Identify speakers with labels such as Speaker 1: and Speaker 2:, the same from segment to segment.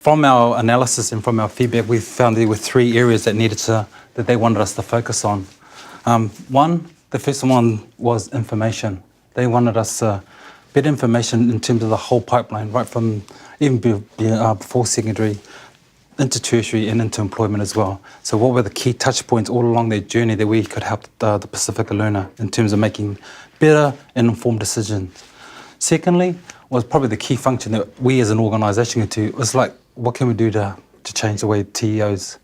Speaker 1: from our analysis and from our feedback, we found there were 3 areas that they wanted us to focus on. The first one was information. They wanted us better information in terms of the whole pipeline, right from even before secondary, into tertiary and into employment as well. So what were the key touch points all along their journey that we could help the Pasifika learner in terms of making better and informed decisions? Secondly, was probably the key function that we as an organisation could do was like, what can we do to change the way TEOs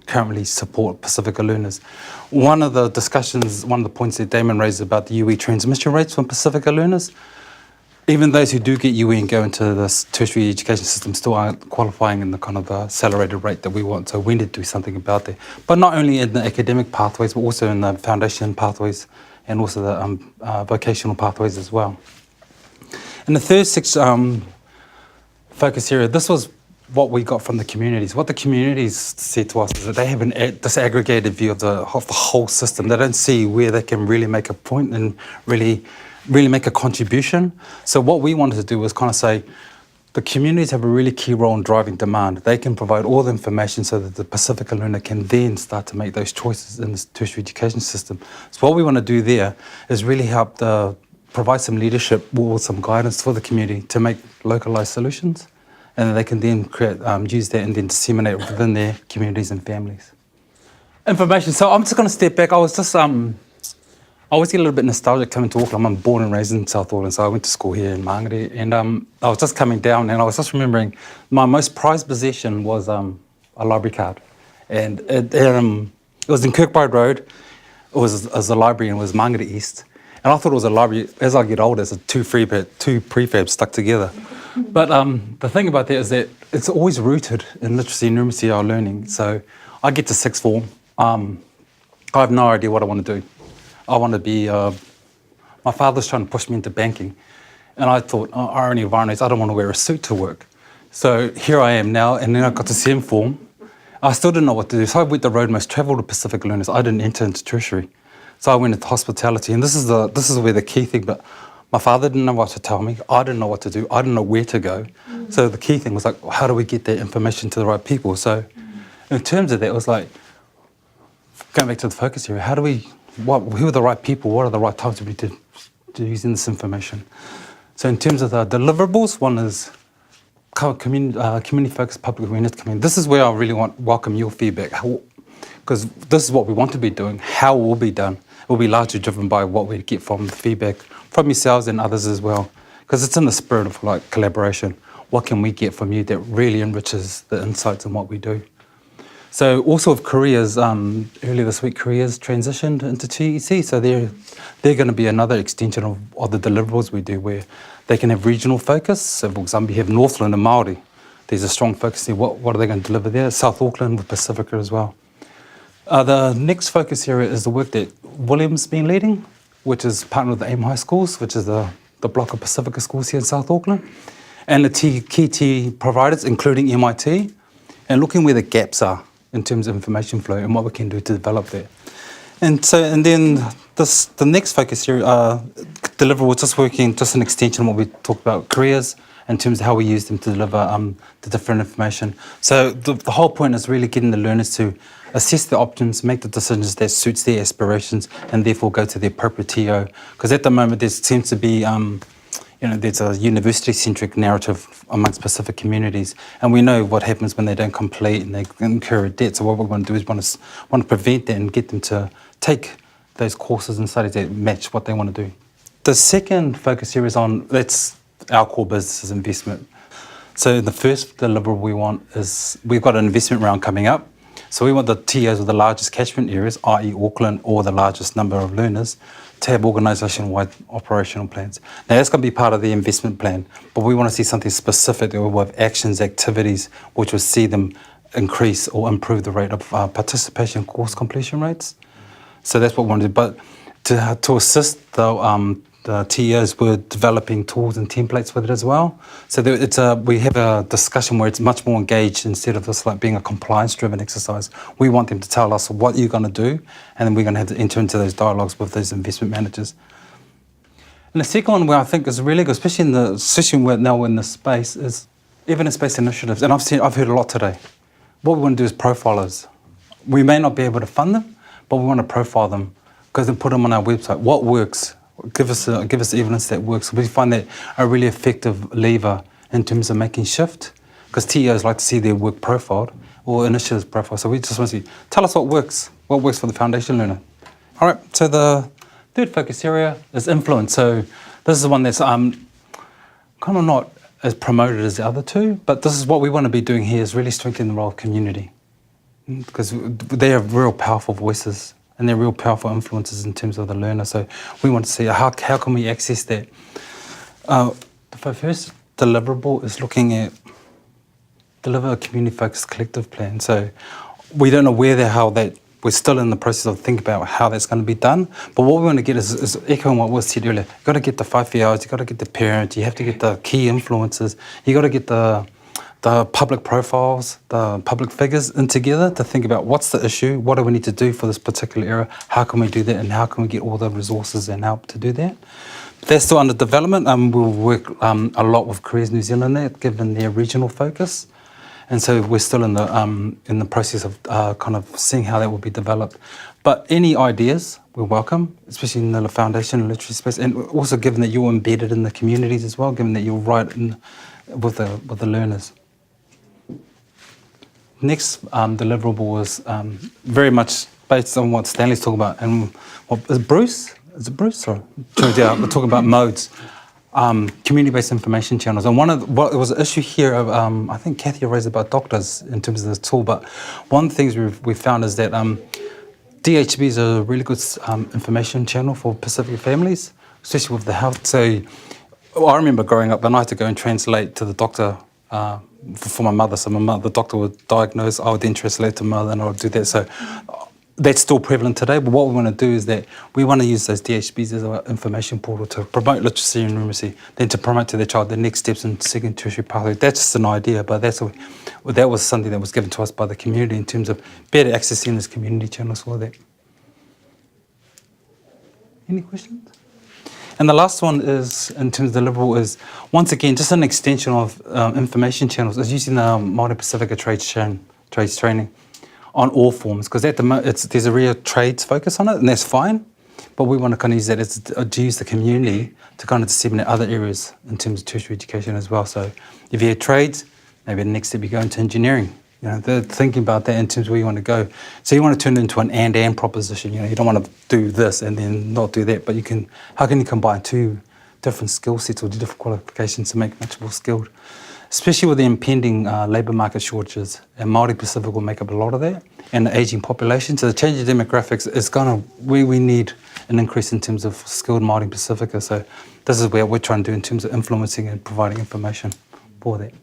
Speaker 1: currently support Pasifika learners? One of the points that Damon raised about the UE transmission rates from Pasifika learners, even those who do get UE and go into this tertiary education system still aren't qualifying in the kind of accelerated rate that we want. So we need to do something about that. But not only in the academic pathways, but also in the foundation pathways and also the vocational pathways as well. And the third focus area, this was what we got from the communities. What the communities said to us is that they have a disaggregated view of the whole system. They don't see where they can really make a point and really make a contribution. So what we wanted to do was kind of say, the communities have a really key role in driving demand. They can provide all the information so that the Pasifika learner can then start to make those choices in the tertiary education system. So what we want to do there is really help provide some leadership or some guidance for the community to make localised solutions, and they can then use that and then disseminate it within their communities and families. Information. So I'm just going to step back. I always get a little bit nostalgic coming to Auckland. I'm born and raised in South Auckland, so I went to school here in Wānanga, and I was just coming down and I was just remembering my most prized possession was a library card, and it was in Kirkbride Road. It was a library and it was Mangere East, and I thought it was a library. As I get older, it's two prefabs stuck together. But the thing about that is that it's always rooted in literacy and numeracy, our learning. So I get to sixth form, I have no idea what I want to do. I want to be, my father's trying to push me into banking. And I thought, irony of ironies, I don't want to wear a suit to work. So here I am now, and then I got to seventh form. I still didn't know what to do. So I went the road most travelled to Pasifika learners. I didn't enter into tertiary. So I went into hospitality, and this is where the key thing, but my father didn't know what to tell me. I didn't know what to do. I didn't know where to go. So the key thing was like, how do we get that information to the right people? So in terms of that, it was like, going back to the focus area, who are the right people? What are the right times to be using this information? So in terms of the deliverables, one is community-focused public awareness campaign. This is where I really welcome your feedback, because this is what we want to be doing. How it will be done will be largely driven by what we get from the feedback from yourselves and others as well, because it's in the spirit of like collaboration. What can we get from you that really enriches the insights in what we do? So also with careers, earlier this week, careers transitioned into TEC, so they're going to be another extension of the deliverables we do, where they can have regional focus. So for example, you have Northland and Māori. There's a strong focus there. What are they going to deliver there? South Auckland with Pasifika as well. The next focus area is the work that William's been leading, which is partnered with the AIM High Schools, which is the block of Pasifika schools here in South Auckland, and the key TE providers, including MIT, and looking where the gaps are in terms of information flow and what we can do to develop that. And then the next focus area, deliverable, just an extension of what we talked about, careers, in terms of how we use them to deliver the different information. So the whole point is really getting the learners to assess the options, make the decisions that suits their aspirations, and therefore go to the appropriate TEO. Because at the moment there seems to be there's a university-centric narrative amongst Pacific communities, and we know what happens when they don't complete and they incur a debt. So what we want to do is want to prevent that and get them to take those courses and studies that match what they want to do. The second focus area is that's our core business is investment. So the first deliverable we want is, we've got an investment round coming up. So we want the TEOs with the largest catchment areas, i.e. Auckland, or the largest number of learners, to have organisation-wide operational plans. Now that's going to be part of the investment plan, but we want to see something specific with actions, activities, which will see them increase or improve the rate of participation course completion rates. So that's what we want to do. But to assist the TEOs, we're developing tools and templates with it as well. So we have a discussion where it's much more engaged instead of this like being a compliance-driven exercise. We want them to tell us what you're going to do, and then we're going to have to enter into those dialogues with those investment managers. And the second one, where I think is really good, especially now in this space, is evidence-based initiatives, and I've heard a lot today. What we want to do is profilers. We may not be able to fund them, but we want to profile them because then put them on our website. What works? Give us evidence that works. We find that a really effective lever in terms of making shift, because TEOs like to see their work profiled or initiatives profiled. So we just want to see, tell us what works for the foundation learner. All right, so the third focus area is influence. So this is the one that's kind of not as promoted as the other two, but this is what we want to be doing here, is really strengthening the role of community, because they are real powerful voices and they're real powerful influences in terms of the learner. So we want to see how can we access that. The first deliverable is looking at deliver a community-focused collective plan. So we don't know we're still in the process of thinking about how that's going to be done. But what we want to get is echoing what was said earlier. You've got to get the 5 EOs, you've got to get the parents, you have to get the key influencers, you've got to get the public profiles, the public figures in together to think about what's the issue, what do we need to do for this particular area, how can we do that, and how can we get all the resources and help to do that. They're still under development. We'll work a lot with Careers New Zealand there, given their regional focus. And so we're still in the process of kind of seeing how that will be developed. But any ideas, we're welcome, especially in the foundation and literacy space, and also given that you're embedded in the communities as well, given that you're right in with the learners. Next deliverable is very much based on what Stanley's talking about, and what is Bruce? Is it Bruce? Sorry, yeah, we're talking about modes. Community-based information channels, and there was an issue here of I think Kathy raised about doctors in terms of this tool, but one of the things we found is that DHB is a really good information channel for Pasifika families, especially with the health. So I remember growing up and I had to go and translate to the doctor for my mother. So the doctor would diagnose, I would then translate to mother, and I would do that. So that's still prevalent today, but what we want to do is that we want to use those DHBs as our information portal to promote literacy and numeracy, then to promote to their child the next steps in second tertiary pathway. That's just an idea, but that was something that was given to us by the community in terms of better accessing these community channels for that. Any questions? And the last one is, in terms of deliverable, is once again just an extension of information channels, is using the Māori Pasifika trades training on all forms, because at the moment there's a real trades focus on it, and that's fine, but we want to kind of use that to use the community to kind of disseminate other areas in terms of tertiary education as well. So if you had trades, maybe the next step you go into engineering. They're thinking about that in terms of where you want to go. So you want to turn it into an and proposition. You don't want to do this and then not do that, but how can you combine two different skill sets or different qualifications to make much more skilled? Especially with the impending labour market shortages, and Māori Pacific will make up a lot of that, and the ageing population. So the changing demographics is where we need an increase in terms of skilled Māori Pacifica. So this is where we're trying to do in terms of influencing and providing information for that.